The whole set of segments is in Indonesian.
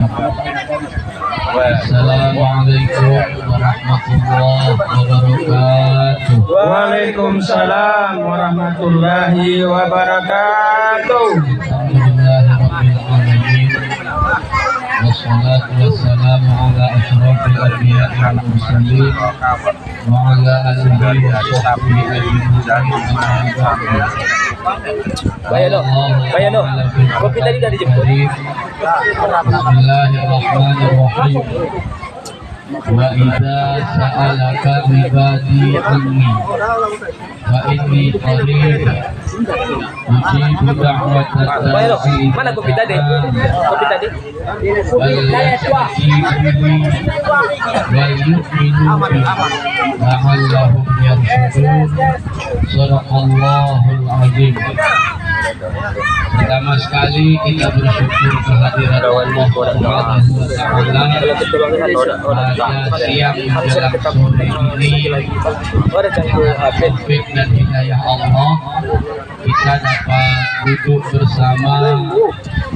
Assalamualaikum warahmatullahi wabarakatuh. Waalaikumsalam warahmatullahi wabarakatuh. Alhamdulillahirabbil alamin. Wassalatu wassalamu ala asyrofil anbiya'i wal mursalin wa ala alihi wa sahbihi ajma'in. Bayano. Kopi tadi udah dijemput. Bismillahirrahmanirrahim. Wa idza sa'alaka ibadi anni fa inni qarib ujibu da'watad da'i. Mana kopi tadi? Kopi tadi. Wal yu'minu bi la'allahum yarshudun. Shadaqallahul azim. Pertama sekali kita bersyukur kehadiran Allah Subhanahu wa Ta'ala pada siang menjelang sore ini. Taufik dan hidayah Allah kita dapat duduk bersama,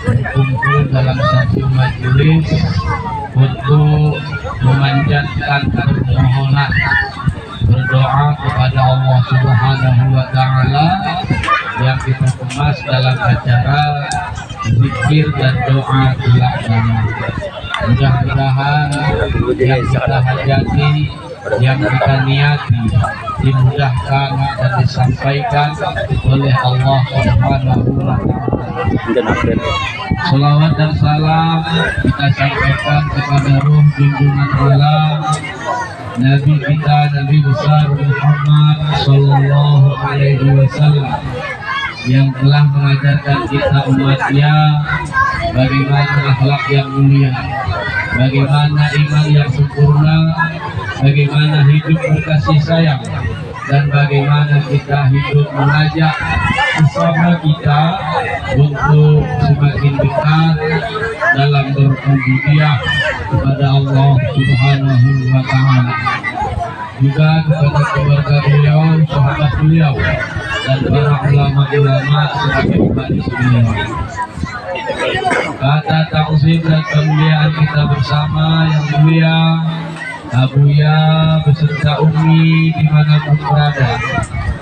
berkumpul dalam satu majelis untuk memanjatkan permohonan, berdoa kepada Allah Subhanahu wa Ta'ala yang kita kemas dalam acara zikir dan doa pelaksana. Mudah-mudahan yang kita hajati, yang kita niati dimudahkan dan disampaikan oleh Allah Subhanahu wa Ta'ala. Salawat dan salam kita sampaikan kepada ruh junjungan alam Nabi kita, Nabi besar Muhammad Sallallahu Alaihi Wasallam, yang telah mengajarkan kita umatnya bagaimana akhlak yang mulia, bagaimana iman yang sempurna, bagaimana hidup berkasih sayang, dan bagaimana kita hidup mengajak sesama kita untuk semakin dekat dalam berubudiyah kepada Allah Subhanahu wa Ta'ala. Juga kepada keluarga beliau, sahabat beliau, dan para ulama-ulama sebagai waris beliau. Kata takzim dan kemuliaan kita bersama yang mulia Abuya beserta Umi dimanapun berada,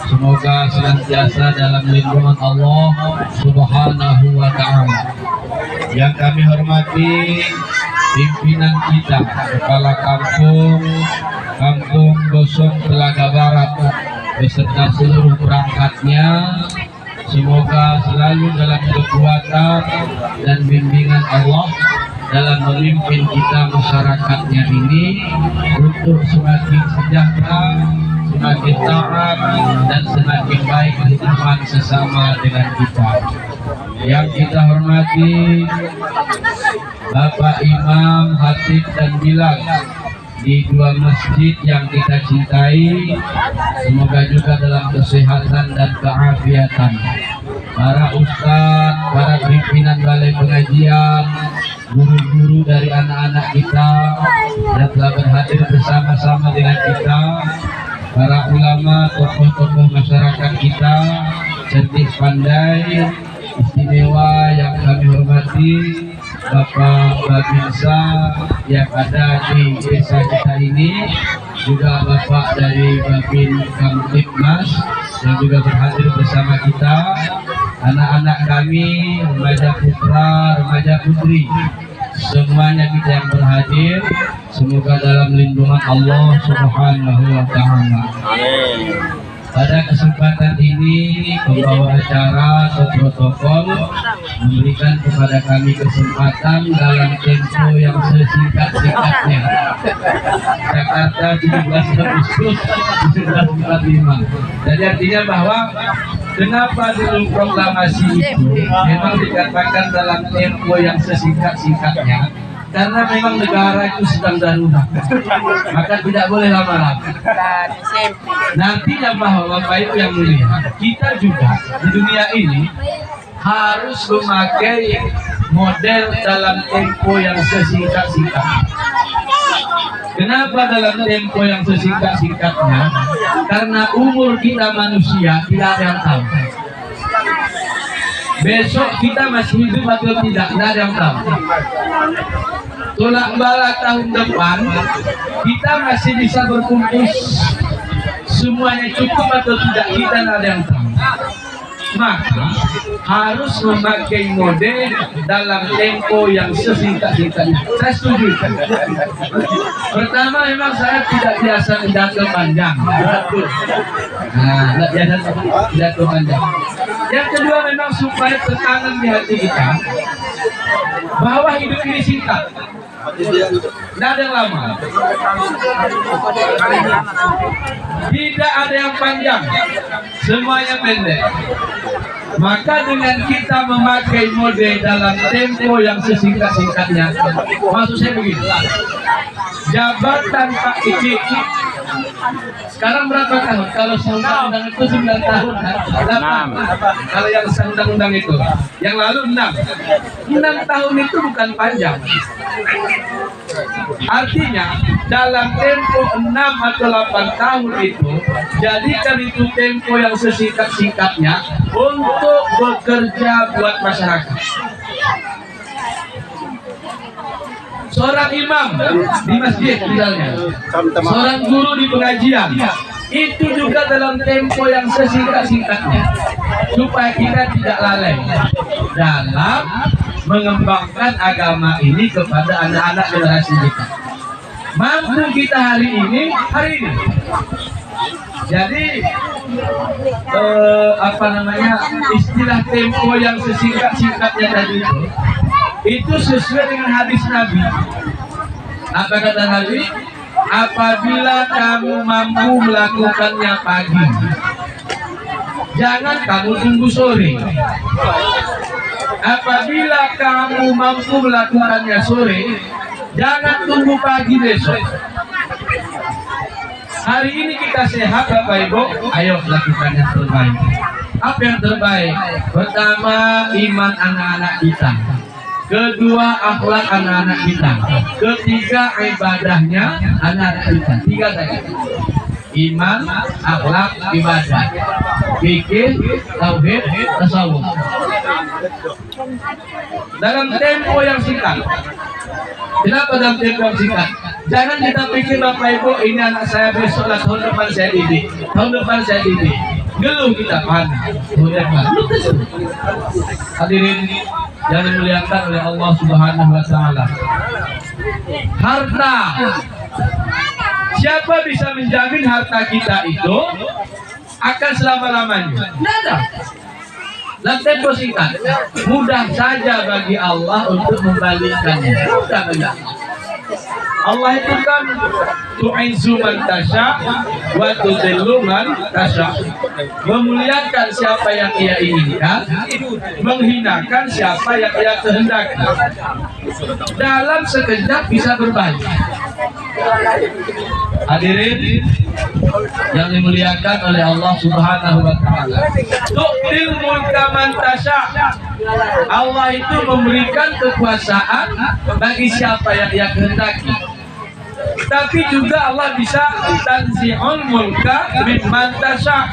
semoga senantiasa dalam lindungan Allah Subhanahu wa Ta'ala. Yang kami hormati pimpinan kita, Kepala Kampung Gosong Telaga Barat beserta seluruh perangkatnya, semoga selalu dalam kekuatan dan bimbingan Allah dalam memimpin kita masyarakatnya ini untuk semakin sejahtera, semakin taat, dan semakin baik hubungan sesama dengan kita. Yang kita hormati Bapak Imam, Khatib, dan Bilal di dua masjid yang kita cintai, semoga juga dalam kesehatan dan keafiatan. Para ustadz, para pimpinan balai pengajian, guru-guru dari anak-anak kita yang telah berhadir bersama-sama dengan kita, para ulama, tokoh-tokoh masyarakat kita, cerdik pandai, istimewa yang kami hormati, Bapak Babinsa yang ada di desa kita ini, juga Bapak dari Babin Kamtibmas yang juga berhadir bersama kita, anak-anak kami, remaja putra, remaja putri, semuanya kita yang berhadir, semoga dalam lindungan Allah Subhanahu wa Ta'ala. Pada kesempatan ini, pembawa acara atau protokol memberikan kepada kami kesempatan dalam tempo yang sesingkat-singkatnya. Jakarta 17 Agustus 1945. Jadi artinya bahwa kenapa dulu proklamasi itu memang dikatakan dalam tempo yang sesingkat-singkatnya, karena memang negara itu sedang darurat, maka tidak boleh lama-lama. Nantinya bahwa Bapak Ibu yang mulia, kita juga di dunia ini harus memakai model dalam tempo yang sesingkat-singkatnya. Kenapa dalam tempo yang sesingkat-singkatnya? Karena umur kita manusia tidak ada yang tahu. Besok kita masih hidup atau tidak ada yang tahu. tolak bala tahun depan kita masih bisa berkumpul semuanya cukup atau tidak, kita ada yang tahu. Maka harus memakai mode dalam tempo yang sesingkat-singkatnya. Saya setuju. Pertama, memang saya tidak biasa pidato panjang, betul. Nah, tidak biasa pidato panjang. Yang kedua, memang supaya tekanan di hati kita bahwa hidup ini singkat, tidak ada yang lama, tidak ada yang panjang, semuanya pendek. Maka dengan kita memakai mode dalam tempo yang sesingkat-singkatnya, maksud saya begini, jabatan Pak Kiki sekarang berapa tahun? Kalau undang-undang itu 9 tahun, 8. Kalau yang undang-undang itu, yang lalu 6. 6 tahun itu bukan panjang. Artinya dalam tempo 6 atau 8 tahun itu, jadikan itu tempo yang sesingkat-singkatnya untuk bekerja buat masyarakat. Seorang imam di masjid misalnya, seorang guru di pengajian, itu juga dalam tempo yang sesingkat-singkatnya, supaya kita tidak lalai dalam mengembangkan agama ini kepada anak-anak generasi kita. Mampu kita hari ini. Jadi istilah tempo yang sesingkat-singkatnya tadi itu sesuai dengan hadis Nabi. Apa kata Nabi? Apabila kamu mampu melakukannya pagi, jangan kamu tunggu sore. Apabila kamu mampu melakukannya sore, jangan tunggu pagi besok. Hari ini kita sehat Bapak Ibu, ayo lakukan yang terbaik. Apa yang terbaik? Pertama, iman anak-anak kita. Kedua, akhlak anak-anak kita. Ketiga, ibadahnya anak-anak kita. 3 saja. Iman, akhlak, ibadah. Fikih, tauhid, tasawuf. Dalam tempo yang singkat. Kenapa dalam tempo yang singkat? Jangan kita pikir Bapak Ibu, ini anak saya besok lah, tahun depan saya didik. Tahun depan saya didik. Geluh kita panas. Hadirin yang dimuliakan oleh Allah Subhanahu wa taala. Harta. Siapa bisa menjamin harta kita itu akan selama-lamanya? Tidak ada. Dan tempo singkat, mudah saja bagi Allah untuk membalikkannya. Mudah saja. Allah itu kan tu'izzu man tasya wa tudhillu man tasya. Memuliakan siapa yang ia inginkan, menghinakan siapa yang ia kehendaki. Dalam sekejap bisa berbalik. Hadirin yang dimuliakan oleh Allah Subhanahu wa taala. Tu'til mulka man tasya. Allah itu memberikan kekuasaan bagi siapa yang ia kehendaki. Tapi juga Allah bisa tanzi'ul mulka mimman tasya,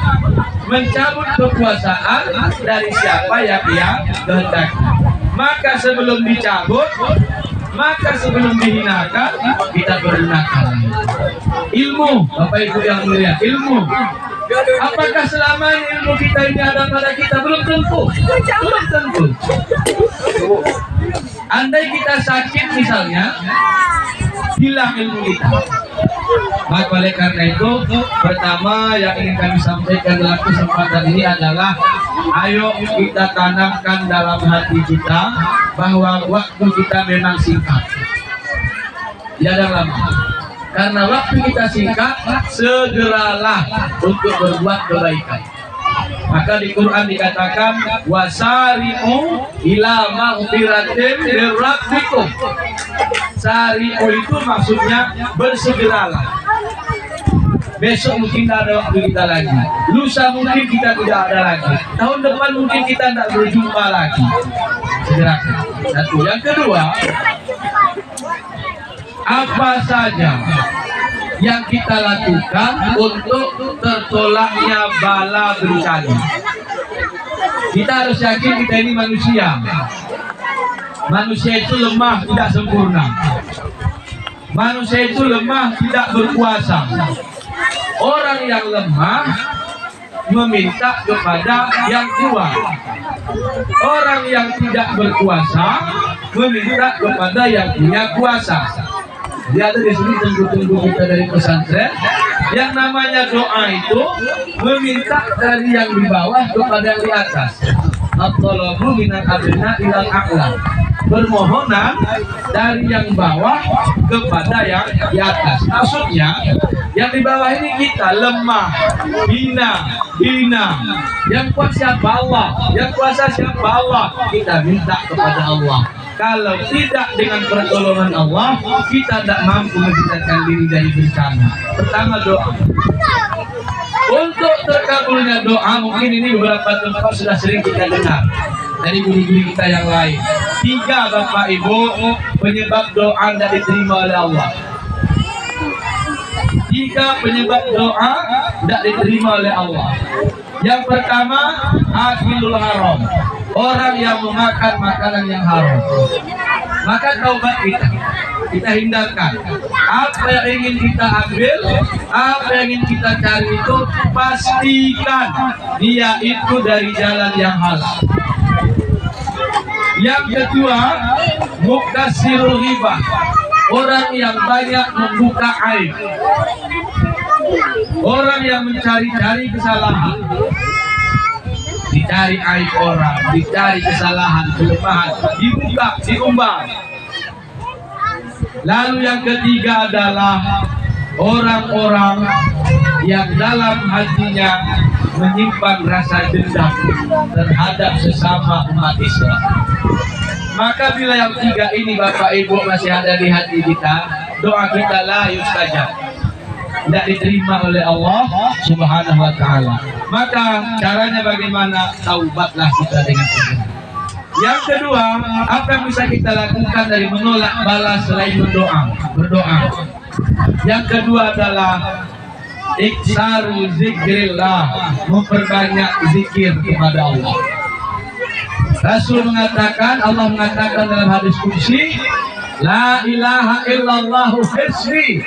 mencabut kekuasaan dari siapa yang ia kehendaki. Maka sebelum dicabut, maka sebelum dihinakan, kita bergunakan ilmu. Bapak Ibu yang mulia, ilmu. Apakah selamanya ilmu kita ini ada pada kita? Belum tentu. Belum tentu. Andai kita sakit misalnya, hilang ilmu kita. Maka oleh karena itu, pertama yang ingin kami sampaikan dalam kesempatan ini adalah, ayo kita tanamkan dalam hati kita bahwa waktu kita memang singkat. Tidak lama. Karena waktu kita singkat, segeralah untuk berbuat kebaikan. Maka di Quran dikatakan, wasari'u ila maghfiratin min rabbikum. Sari'u itu maksudnya bersegeralah. Besok mungkin tidak ada waktu kita lagi, lusa mungkin kita tidak ada lagi, tahun depan mungkin kita tidak berjumpa lagi. Segerakan. Satu. Yang kedua, apa saja yang kita lakukan untuk tertolaknya bala bencana. Kita harus yakin kita ini manusia. Manusia itu lemah, tidak sempurna. Manusia itu lemah, tidak berkuasa. Orang yang lemah meminta kepada yang kuat. Orang yang tidak berkuasa meminta kepada yang punya kuasa. Dia ada di sini tunggu-tunggu kita dari pesantren. Yang namanya doa itu meminta dari yang di bawah kepada yang di atas. At-talabu minal adna ilal a'la. Permohonan dari yang bawah kepada yang di atas. Maksudnya yang di bawah ini kita lemah, hina. Yang kuat siapa? Allah. Yang kuasa siapa? Allah. Kita minta kepada Allah. Kalau tidak dengan pertolongan Allah, kita tidak mampu menciptakan diri dari bencana. Pertama doa. Untuk terkabulnya doa, mungkin ini beberapa tempat sudah sering kita dengar dari guru-guru kita yang lain. 3 Bapak Ibu penyebab doa tidak diterima oleh Allah. 3 penyebab doa tidak diterima oleh Allah. Yang pertama, akilul haram. Orang yang memakan makanan yang haram. Maka taubat kita hindarkan. Apa yang ingin kita ambil, apa yang ingin kita cari itu, pastikan dia itu dari jalan yang halal. Yang kedua, muktasirul ghibah. Orang yang banyak membuka aib. Orang yang mencari-cari kesalahan. Dicari aib orang, dicari kesalahan, kelemahan, dibuka, diumbar. Lalu yang ketiga adalah orang-orang yang dalam hatinya menyimpan rasa dendam terhadap sesama umat Islam. Maka bila yang 3 ini Bapak Ibu masih ada di hati kita, doa kita la yustajab, tidak diterima oleh Allah Subhanahu wa ta'ala. Maka caranya bagaimana? Taubatlah kita dengan segera. Yang kedua, apa yang bisa kita lakukan dari menolak balas selain berdoa? Yang kedua adalah iktsaru zikrillah, memperbanyak zikir kepada Allah. Rasul mengatakan, Allah mengatakan dalam hadis qudsi, la ilaha illallah hisni.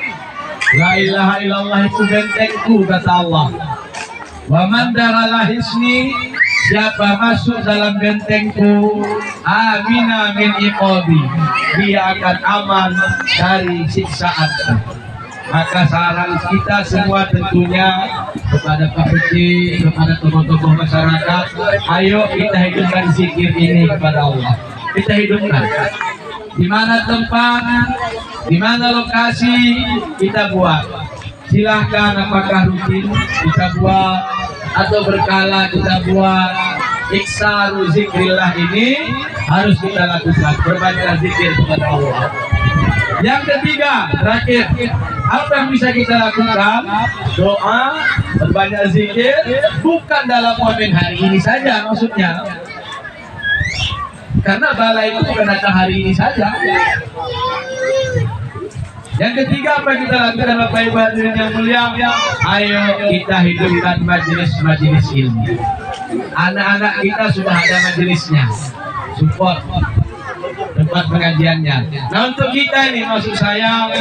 La ilaha illallah itu bentengku, kata Allah. Wa man dakhala hisni, siapa masuk dalam bentengku, amina min iqabi, dia akan aman dari siksaanku. Maka saran kita semua tentunya kepada Pak Beci, kepada tokoh-tokoh masyarakat, ayo kita hidupkan zikir ini kepada Allah. Kita hidupkan. Di mana tempat, di mana lokasi, kita buat. Silahkan, apakah rutin kita buat atau berkala kita buat. Iktsaru zikrillah ini harus kita lakukan, berbanyak zikir kepada Allah. Yang ketiga, terakhir, apa yang bisa kita lakukan? Doa, berbanyak zikir, bukan dalam momen hari ini saja maksudnya. Karena bala itu bukan datang hari ini saja. Yang ketiga, apa yang kita lakukan Bapak Ibu hadirin yang mulia? Ayo kita hidupkan majelis-majelis ilmu. Anak-anak kita sudah ada majelisnya, support tempat pengajiannya. Nah untuk kita ini, maksud saya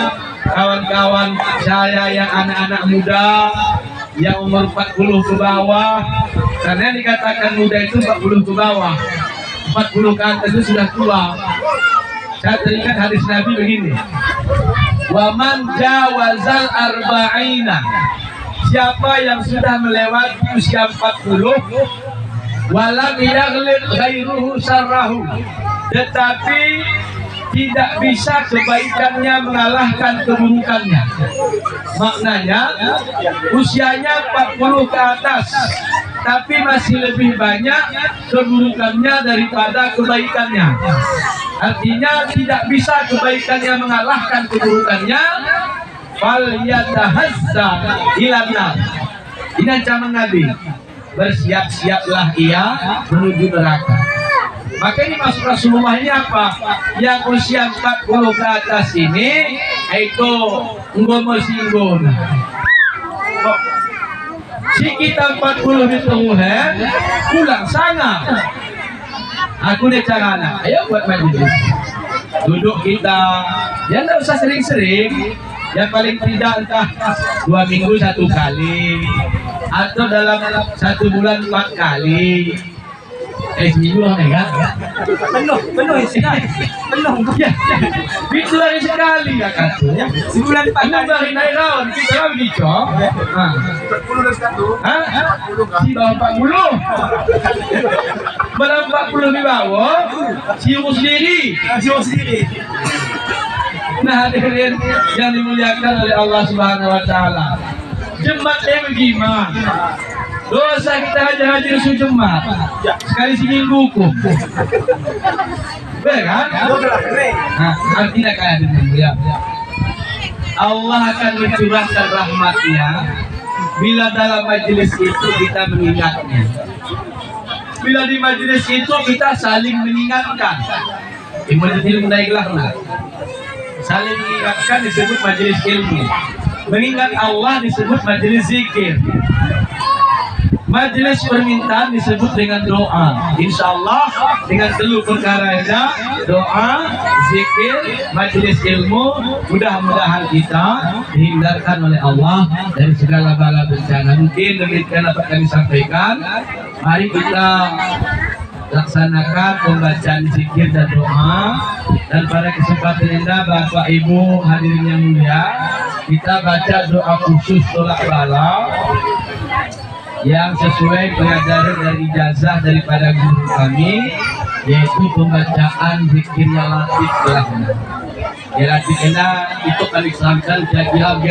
kawan-kawan saya yang anak-anak muda yang umur 40 ke bawah, karena dikatakan muda itu 40 ke bawah, 40 ke atas itu sudah tua. Saya teringat hadis Nabi begini, wa man jawazal arba'ina, siapa yang sudah melewati usia 40, walam yaghlib ghairuhu sarrahu, tetapi tidak bisa kebaikannya mengalahkan keburukannya. Maknanya usianya 40 ke atas, tapi masih lebih banyak keburukannya daripada kebaikannya. Artinya tidak bisa kebaikannya mengalahkan keburukannya. Fal yatahazza ilan nar. Ini ancaman Nabi. Bersiap-siaplah ia menuju neraka. Maka ini masuk Rasulullah ini apa? Yang usia 40 ke atas ini itu ngomong-singgung. Si kita 40 itu pulang sana. Aku nih caranya, ayo buat majelis. Duduk kita, ya nggak usah sering-sering. Ya paling tidak entah 2 minggu 1 kali, atau dalam 1 bulan 4 kali. Seminggu lah ya. Penuh sekali. Penuh. Ya, itu hari sekali ya kan. Sebulan 4 Anda dari naik rawan, kita lah begitu. 40 dah satu. Hah? 40 kah? Si bawah 40. Berapa 40 di bawah? Siu sendiri. Nah, hadirin yang dimuliakan oleh Allah Subhanahu wa taala. Jemaatnya bagaimana? Dosa kita haji sejemaat. Sekali seminggu hukum. Benar kan? Nah, artinya kayak ya. Allah akan mencurahkan rahmatnya bila dalam majelis itu kita mengingatnya. Bila di majelis itu kita saling mengingatkan. Majelis menaiklah. Saling mengingatkan disebut majelis ilmu. Mengingat Allah disebut majelis zikir. Majelis permintaan disebut dengan doa. Insya Allah dengan 3 perkara ya, doa, zikir, majelis ilmu. Mudah-mudahan kita dihindarkan oleh Allah dari segala bala bencana. Mungkin demikian dapat kami sampaikan. Mari kita laksanakan pembacaan zikir dan doa. Dan pada kesempatan ini Bapak Ibu hadirin yang mulia, kita baca doa khusus tolak bala yang sesuai pengajaran dari ijazah daripada guru kami, yaitu pembacaan zikir ya latif. Ya latif itu kami sampaikan kira-kira